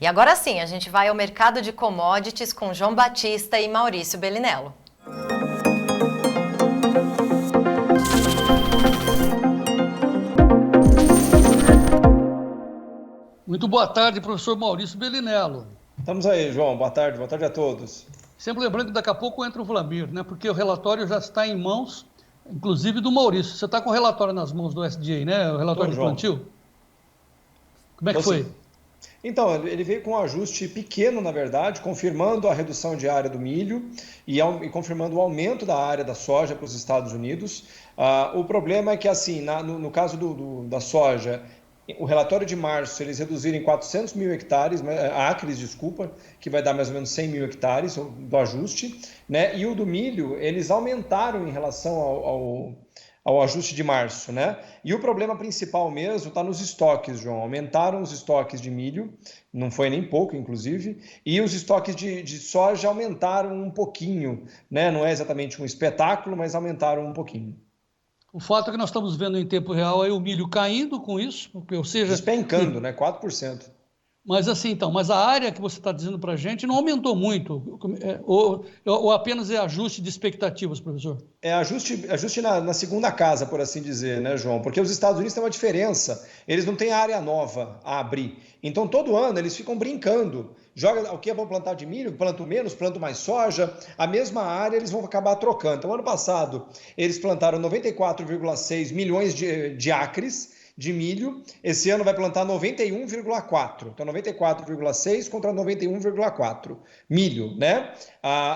E agora sim, a gente vai ao mercado de commodities com João Batista e Maurício Bellinello. Muito boa tarde, professor Maurício Bellinello. Estamos aí, João. Boa tarde a todos. Sempre lembrando que daqui a pouco entra o Vlamir, né? Porque o relatório já está em mãos, inclusive do Maurício. Você está com o relatório nas mãos do SDA, né? O relatório de plantio? Como é que foi? Então, ele veio com um ajuste pequeno, na verdade, confirmando a redução de área do milho e confirmando o aumento da área da soja para os Estados Unidos. O problema é que, assim, no caso da soja, o relatório de março, eles reduziram em 400 mil acres, que vai dar mais ou menos 100 mil hectares do ajuste, né? E o do milho, eles aumentaram em relação ao ajuste de março, né? E o problema principal mesmo está nos estoques, João. Aumentaram os estoques de milho, não foi nem pouco, inclusive, e os estoques de soja aumentaram um pouquinho, né? Não é exatamente um espetáculo, mas aumentaram um pouquinho. O fato é que nós estamos vendo em tempo real aí o milho caindo com isso, ou seja... Despencando, né? 4%. Mas assim, então, mas a área que você está dizendo para a gente não aumentou muito, ou apenas é ajuste de expectativas, professor? É ajuste na segunda casa, por assim dizer, né, João? Porque os Estados Unidos têm uma diferença, eles não têm área nova a abrir. Então, todo ano, eles ficam brincando. Joga o que vão plantar de milho, planto menos, planto mais soja, a mesma área eles vão acabar trocando. Então, ano passado, eles plantaram 94,6 milhões de acres de milho, esse ano vai plantar 91,4, então 94,6 contra 91,4 milho, né?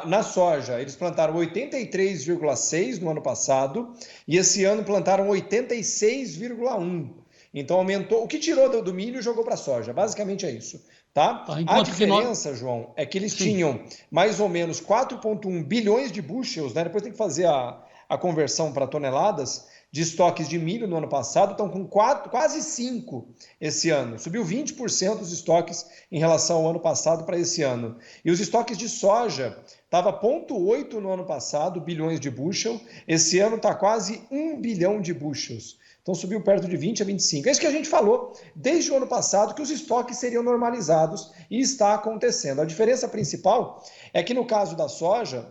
Na soja, eles plantaram 83,6 no ano passado e esse ano plantaram 86,1. Então aumentou, o que tirou do milho jogou para a soja, basicamente é isso. Tá? A diferença, João, é que eles tinham mais ou menos 4,1 bilhões de bushels, né? Depois tem que fazer a conversão para toneladas, de estoques de milho no ano passado, estão com quase 5 esse ano. Subiu 20% os estoques em relação ao ano passado para esse ano. E os estoques de soja estava 0,8 no ano passado, bilhões de bushel. Esse ano está quase 1 bilhão de bushels. Então subiu perto de 20 a 25. É isso que a gente falou desde o ano passado, que os estoques seriam normalizados e está acontecendo. A diferença principal é que no caso da soja,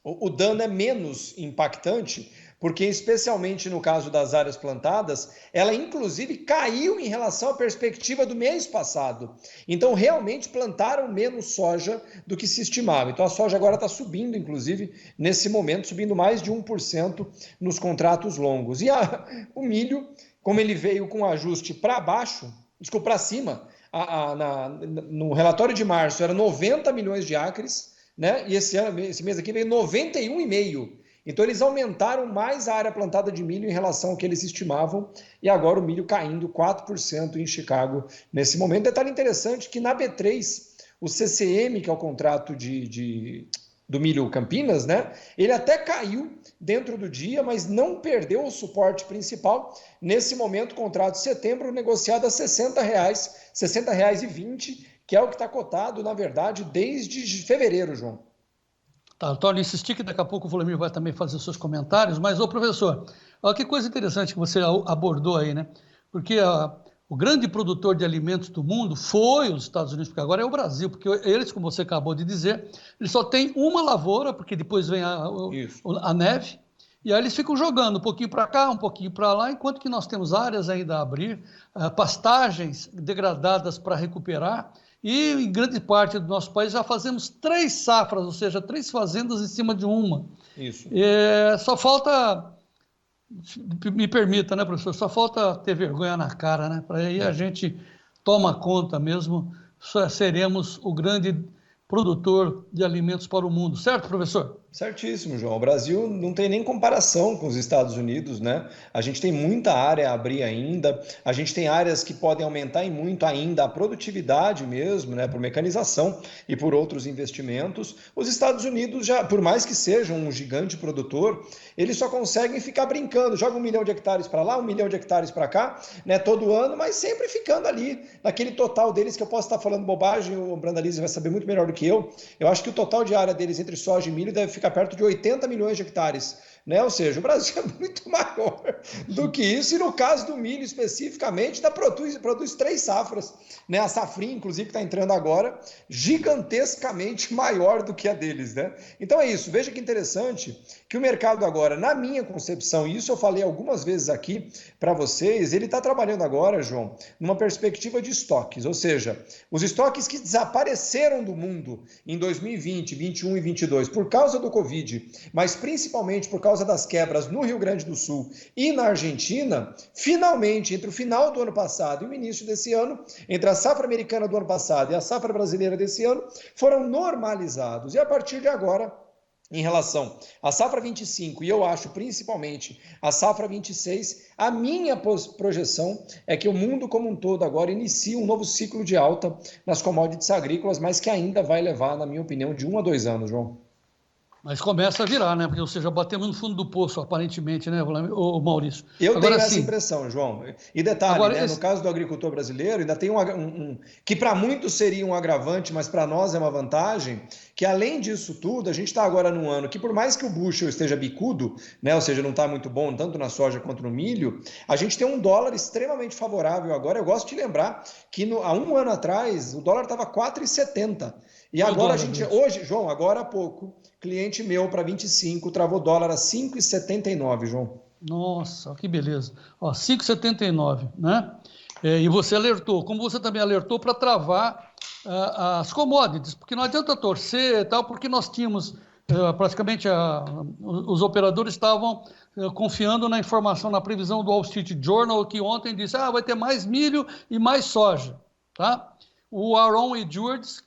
o dano é menos impactante, porque especialmente no caso das áreas plantadas, ela inclusive caiu em relação à perspectiva do mês passado. Então realmente plantaram menos soja do que se estimava. Então a soja agora está subindo, inclusive, nesse momento, subindo mais de 1% nos contratos longos. E o milho, como ele veio com ajuste para cima, no relatório de março era 90 milhões de acres, né? E esse mês aqui veio 91,5. Então eles aumentaram mais a área plantada de milho em relação ao que eles estimavam e agora o milho caindo 4% em Chicago nesse momento. Detalhe interessante que na B3, o CCM, que é o contrato do milho Campinas, né? Ele até caiu dentro do dia, mas não perdeu o suporte principal. Nesse momento, o contrato de setembro negociado a R$ 60, R$ 60,20, que é o que está cotado, na verdade, desde fevereiro, João. Tá, Tony, insistir que daqui a pouco o Vladimir vai também fazer os seus comentários, mas, ô professor, olha que coisa interessante que você abordou aí, né? Porque o grande produtor de alimentos do mundo foi os Estados Unidos, porque agora é o Brasil, porque eles, como você acabou de dizer, eles só têm uma lavoura, porque depois vem a neve, e aí eles ficam jogando um pouquinho para cá, um pouquinho para lá, enquanto que nós temos áreas ainda a abrir, pastagens degradadas para recuperar, e em grande parte do nosso país já fazemos 3 safras, ou seja, 3 fazendas em cima de uma. Isso. Só falta, me permita, né, professor, só falta ter vergonha na cara, né? Para aí a gente toma conta mesmo, seremos o grande produtor de alimentos para o mundo, certo, professor? Certíssimo, João. O Brasil não tem nem comparação com os Estados Unidos, né? A gente tem muita área a abrir ainda, a gente tem áreas que podem aumentar em muito ainda a produtividade mesmo, né? Por mecanização e por outros investimentos. Os Estados Unidos, já, por mais que sejam um gigante produtor, eles só conseguem ficar brincando, joga 1 milhão de hectares para lá, 1 milhão de hectares para cá, né? Todo ano, mas sempre ficando ali, naquele total deles, que eu posso estar falando bobagem, o Brandalize vai saber muito melhor do que eu. Eu acho que o total de área deles entre soja e milho deve ficar perto de 80 milhões de hectares, né? Ou seja, o Brasil é muito maior do que isso, e no caso do milho especificamente, produz 3 safras, né? A safrinha, inclusive, que está entrando agora, gigantescamente maior do que a deles, né? Então é isso, veja que interessante que o mercado agora, na minha concepção, e isso eu falei algumas vezes aqui para vocês, ele está trabalhando agora, João, numa perspectiva de estoques, ou seja, os estoques que desapareceram do mundo em 2020, 21 e 22 por causa do Covid, mas principalmente por causa das quebras no Rio Grande do Sul e na Argentina, finalmente, entre o final do ano passado e o início desse ano, entre a safra americana do ano passado e a safra brasileira desse ano, foram normalizados. E a partir de agora, em relação à safra 25 e eu acho principalmente a safra 26, a minha projeção é que o mundo como um todo agora inicia um novo ciclo de alta nas commodities agrícolas, mas que ainda vai levar, na minha opinião, de 1 a 2 anos, João. Mas começa a virar, né? Porque, ou seja, batemos no fundo do poço, aparentemente, né, o Maurício? Eu agora, tenho essa sim, impressão, João. E detalhe, agora, né, no caso do agricultor brasileiro, ainda tem que para muitos seria um agravante, mas para nós é uma vantagem, que além disso tudo, a gente está agora num ano que, por mais que o bushel esteja bicudo, né, ou seja, não está muito bom tanto na soja quanto no milho, a gente tem um dólar extremamente favorável agora. Eu gosto de lembrar que há um ano atrás o dólar estava 4,70. E agora a gente, hoje, João, agora há pouco, cliente meu para 25 travou dólar a 5,79, João. Nossa, que beleza. Ó, 5,79, né? E você alertou, como você também alertou, para travar as commodities, porque não adianta torcer e tal, porque nós tínhamos praticamente os operadores estavam confiando na informação, na previsão do Wall Street Journal, que ontem disse, vai ter mais milho e mais soja, tá? O Aaron Edwards,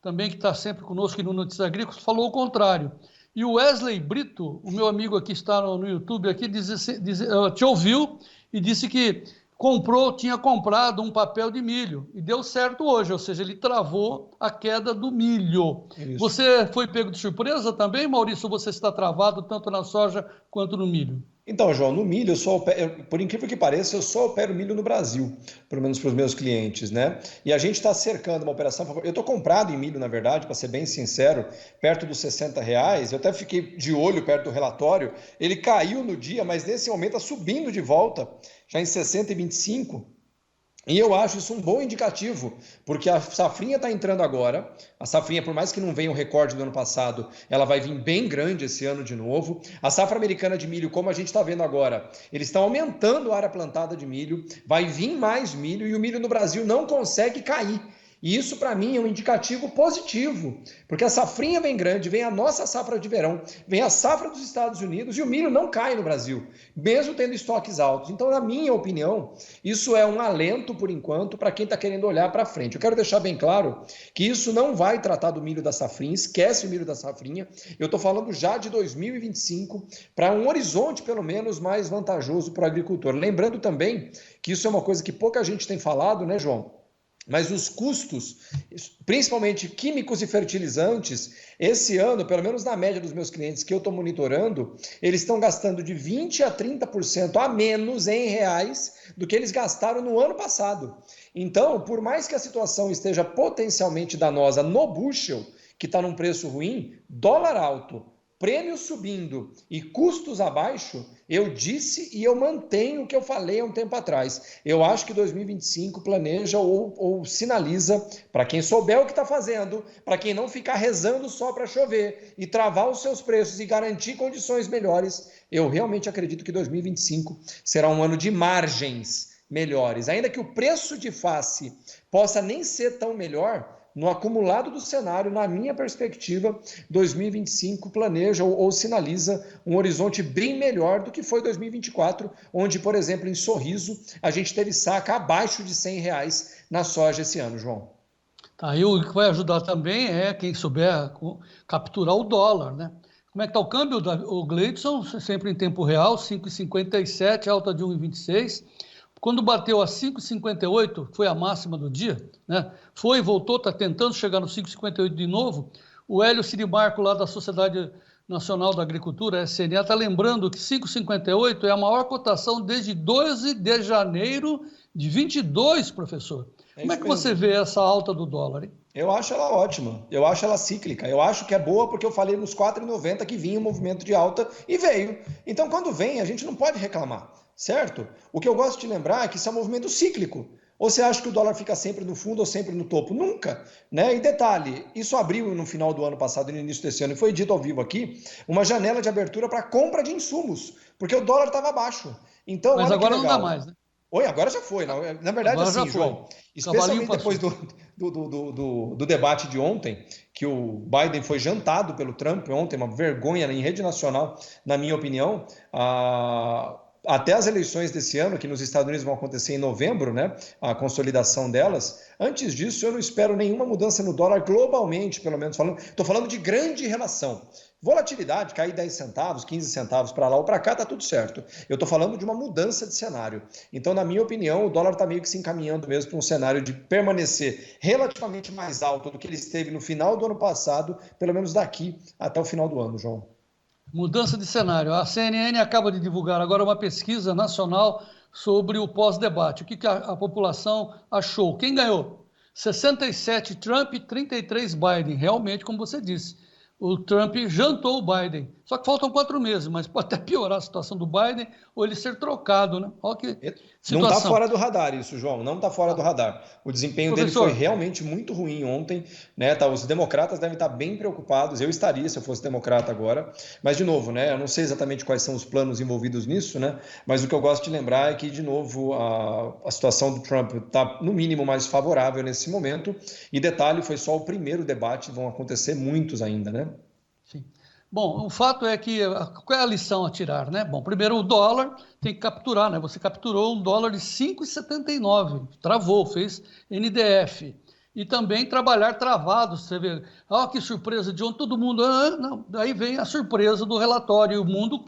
também que está sempre conosco aqui no Notícias Agrícolas, falou o contrário. E o Wesley Brito, o meu amigo aqui está no YouTube, aqui, te ouviu e disse que tinha comprado um papel de milho e deu certo hoje, ou seja, ele travou a queda do milho. Isso. Você foi pego de surpresa também, Maurício, ou você está travado tanto na soja quanto no milho? Então, João, no milho, por incrível que pareça, eu só opero milho no Brasil, pelo menos para os meus clientes, né? E a gente está cercando uma operação. Eu estou comprado em milho, na verdade, para ser bem sincero, perto dos R$60. Eu até fiquei de olho perto do relatório. Ele caiu no dia, mas nesse momento está subindo de volta, já em 60,25. E eu acho isso um bom indicativo, porque a safrinha está entrando agora. A safrinha, por mais que não venha o recorde do ano passado, ela vai vir bem grande esse ano de novo. A safra americana de milho, como a gente está vendo agora, eles estão aumentando a área plantada de milho, vai vir mais milho e o milho no Brasil não consegue cair. E isso, para mim, é um indicativo positivo, porque a safrinha vem grande, vem a nossa safra de verão, vem a safra dos Estados Unidos e o milho não cai no Brasil, mesmo tendo estoques altos. Então, na minha opinião, isso é um alento, por enquanto, para quem está querendo olhar para frente. Eu quero deixar bem claro que isso não vai tratar do milho da safrinha, esquece o milho da safrinha. Eu estou falando já de 2025, para um horizonte, pelo menos, mais vantajoso para o agricultor. Lembrando também que isso é uma coisa que pouca gente tem falado, né, João? Mas os custos, principalmente químicos e fertilizantes, esse ano, pelo menos na média dos meus clientes que eu estou monitorando, eles estão gastando de 20% a 30% a menos em reais do que eles gastaram no ano passado. Então, por mais que a situação esteja potencialmente danosa no bushel, que está num preço ruim, dólar alto, prêmios subindo e custos abaixo, eu disse e eu mantenho o que eu falei há um tempo atrás. Eu acho que 2025 planeja ou sinaliza, para quem souber o que está fazendo, para quem não ficar rezando só para chover e travar os seus preços e garantir condições melhores, eu realmente acredito que 2025 será um ano de margens melhores. Ainda que o preço de face possa nem ser tão melhor, no acumulado do cenário, na minha perspectiva, 2025 planeja ou sinaliza um horizonte bem melhor do que foi 2024, onde, por exemplo, em Sorriso, a gente teve saca abaixo de R$100 na soja esse ano, João. Tá, e o que vai ajudar também é quem souber capturar o dólar, né? Como é que está o câmbio? O Gleidson, sempre em tempo real, 5,57, alta de 1,26. Quando bateu a 5,58, foi a máxima do dia, né? Foi, voltou, está tentando chegar no 5,58 de novo. O Hélio Sirimarco, lá da Sociedade Nacional da Agricultura, a SNA, está lembrando que 5,58 é a maior cotação desde 12 de janeiro de 22, professor. Como é que você vê essa alta do dólar, hein? Eu acho ela ótima, eu acho ela cíclica, eu acho que é boa porque eu falei nos 4,90 que vinha um movimento de alta e veio. Então, quando vem, a gente não pode reclamar, certo? O que eu gosto de lembrar é que isso é um movimento cíclico. Ou você acha que o dólar fica sempre no fundo ou sempre no topo? Nunca, né? E detalhe, isso abriu no final do ano passado e no início desse ano, e foi dito ao vivo aqui, uma janela de abertura para compra de insumos, porque o dólar estava baixo. Então, Mas olha que agora não dá legal. mais, né? Oi, agora já foi. Na verdade, Agora já assim, foi. João, Cavalinho especialmente passou. depois do debate de ontem, que o Biden foi jantado pelo Trump ontem, uma vergonha em rede nacional, na minha opinião. Até as eleições desse ano, que nos Estados Unidos vão acontecer em novembro, né? A consolidação delas. Antes disso, eu não espero nenhuma mudança no dólar globalmente, pelo menos falando. Estou falando de grande relação. Volatilidade, cair 10 centavos, 15 centavos para lá ou para cá, tá tudo certo. Eu estou falando de uma mudança de cenário. Então, na minha opinião, o dólar está meio que se encaminhando mesmo para um cenário de permanecer relativamente mais alto do que ele esteve no final do ano passado, pelo menos daqui até o final do ano, João. Mudança de cenário. A CNN acaba de divulgar agora uma pesquisa nacional sobre o pós-debate. O que a população achou? Quem ganhou? 67 Trump, 33 Biden. Realmente, como você disse, o Trump jantou o Biden. Só que faltam 4 meses, mas pode até piorar a situação do Biden ou ele ser trocado, né? Olha que Não está situação. fora do radar isso, João, não está fora do radar. O desempenho dele foi realmente muito ruim ontem, né? Os democratas devem estar bem preocupados, eu estaria se eu fosse democrata agora, mas de novo, né? Eu não sei exatamente quais são os planos envolvidos nisso, né? Mas o que eu gosto de lembrar é que, de novo, a situação do Trump está, no mínimo, mais favorável nesse momento, e detalhe, foi só o primeiro debate, vão acontecer muitos ainda, né? Sim. Bom, o fato é que, qual é a lição a tirar, né? Bom, primeiro o dólar tem que capturar, né? Você capturou um dólar de 5,79, travou, fez NDF. E também trabalhar travado, você vê, que surpresa de ontem, todo mundo, não, daí vem a surpresa do relatório, e o mundo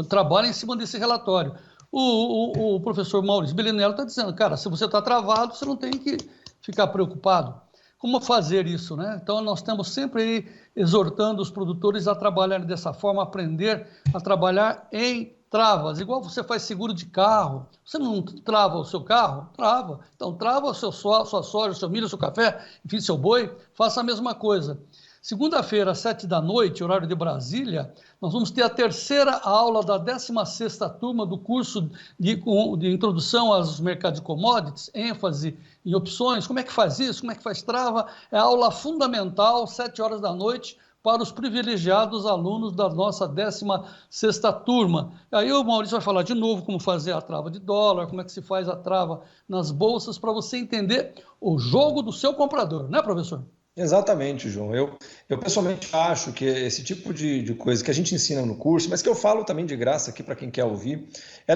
trabalha em cima desse relatório. O professor Maurício Belinello está dizendo, cara, se você está travado, você não tem que ficar preocupado. Como fazer isso, né? Então, nós estamos sempre aí exortando os produtores a trabalhar dessa forma, aprender a trabalhar em travas, igual você faz seguro de carro. Você não trava o seu carro? Trava. Então, trava sua soja, o seu milho, o seu café, enfim, seu boi, faça a mesma coisa. Segunda-feira, às 7 da noite, horário de Brasília, nós vamos ter a terceira aula da 16ª turma do curso de introdução aos mercados de commodities, ênfase em opções. Como é que faz isso? Como é que faz trava? É a aula fundamental, 7 horas da noite, para os privilegiados alunos da nossa 16ª turma. Aí o Maurício vai falar de novo como fazer a trava de dólar, como é que se faz a trava nas bolsas, para você entender o jogo do seu comprador, né, professor? Exatamente, João. Eu pessoalmente acho que esse tipo de coisa que a gente ensina no curso, mas que eu falo também de graça aqui para quem quer ouvir,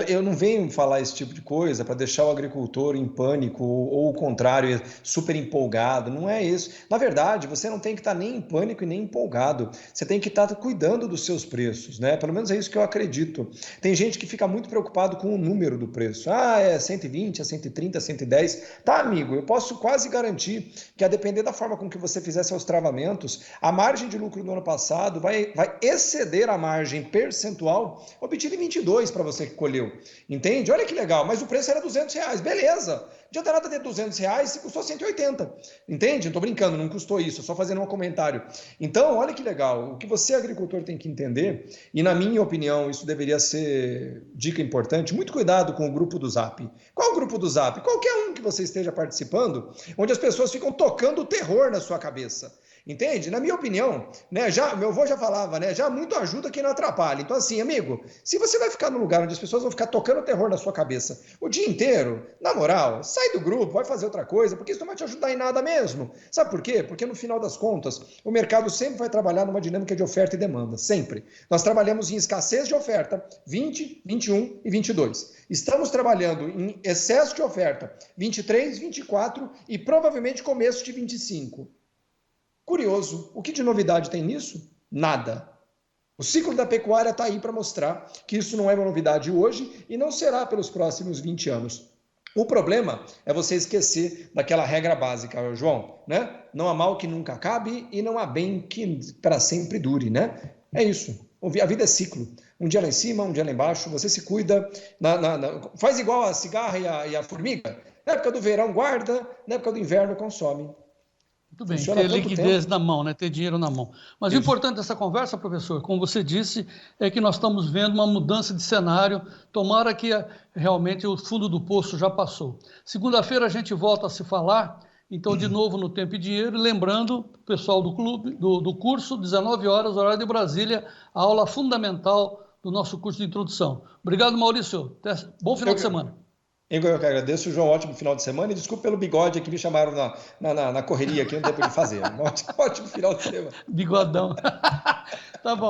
eu não venho falar esse tipo de coisa para deixar o agricultor em pânico ou o contrário, super empolgado. Não é isso. Na verdade, você não tem que estar nem em pânico e nem empolgado. Você tem que estar cuidando dos seus preços, né? Pelo menos é isso que eu acredito. Tem gente que fica muito preocupado com o número do preço. É 120, é 130, 110. Tá, amigo, eu posso quase garantir que a depender da forma com que você fizer seus travamentos, a margem de lucro do ano passado vai exceder a margem percentual obtida em 22 para você que colheu. Entende? Olha que legal, mas o preço era R$200, beleza. Não adianta nada ter R$200 se custou 180. Entende? Não tô brincando, não custou isso, só fazendo um comentário. Então, olha que legal, o que você, agricultor, tem que entender, e na minha opinião, isso deveria ser dica importante, muito cuidado com o grupo do Zap. Qual o grupo do Zap? Qualquer um que você esteja participando, onde as pessoas ficam tocando o terror na sua cabeça. Entende? Na minha opinião, né, meu avô já falava, né, já muito ajuda quem não atrapalha. Então assim, amigo, se você vai ficar num lugar onde as pessoas vão ficar tocando terror na sua cabeça o dia inteiro, na moral, sai do grupo, vai fazer outra coisa, porque isso não vai te ajudar em nada mesmo. Sabe por quê? Porque no final das contas, o mercado sempre vai trabalhar numa dinâmica de oferta e demanda, sempre. Nós trabalhamos em escassez de oferta, 20, 21 e 22. Estamos trabalhando em excesso de oferta, 23, 24 e provavelmente começo de 25. Curioso, o que de novidade tem nisso? Nada. O ciclo da pecuária está aí para mostrar que isso não é uma novidade hoje e não será pelos próximos 20 anos. O problema é você esquecer daquela regra básica, João, né? Não há mal que nunca acabe e não há bem que para sempre dure, né? É isso. A vida é ciclo. Um dia lá em cima, um dia lá embaixo. Você se cuida. Faz igual a cigarra e a formiga. Na época do verão, guarda. Na época do inverno, consome. Muito bem, Funciona há ter tanto liquidez tempo. na mão, né? Ter dinheiro na mão. Mas o Isso. importante dessa conversa, professor, como você disse, é que nós estamos vendo uma mudança de cenário. Tomara que realmente o fundo do poço já passou. Segunda-feira a gente volta a se falar, então, de novo no Tempo e Dinheiro. Lembrando, pessoal do clube, do curso, 19 horas, horário de Brasília, a aula fundamental do nosso curso de introdução. Obrigado, Maurício. Bom final Eu, de semana. eu que agradeço, João. Ótimo final de semana. E desculpe pelo bigode que me chamaram na correria aqui, não deu para ele fazer. Ótimo final de semana. Bigodão. Tá bom.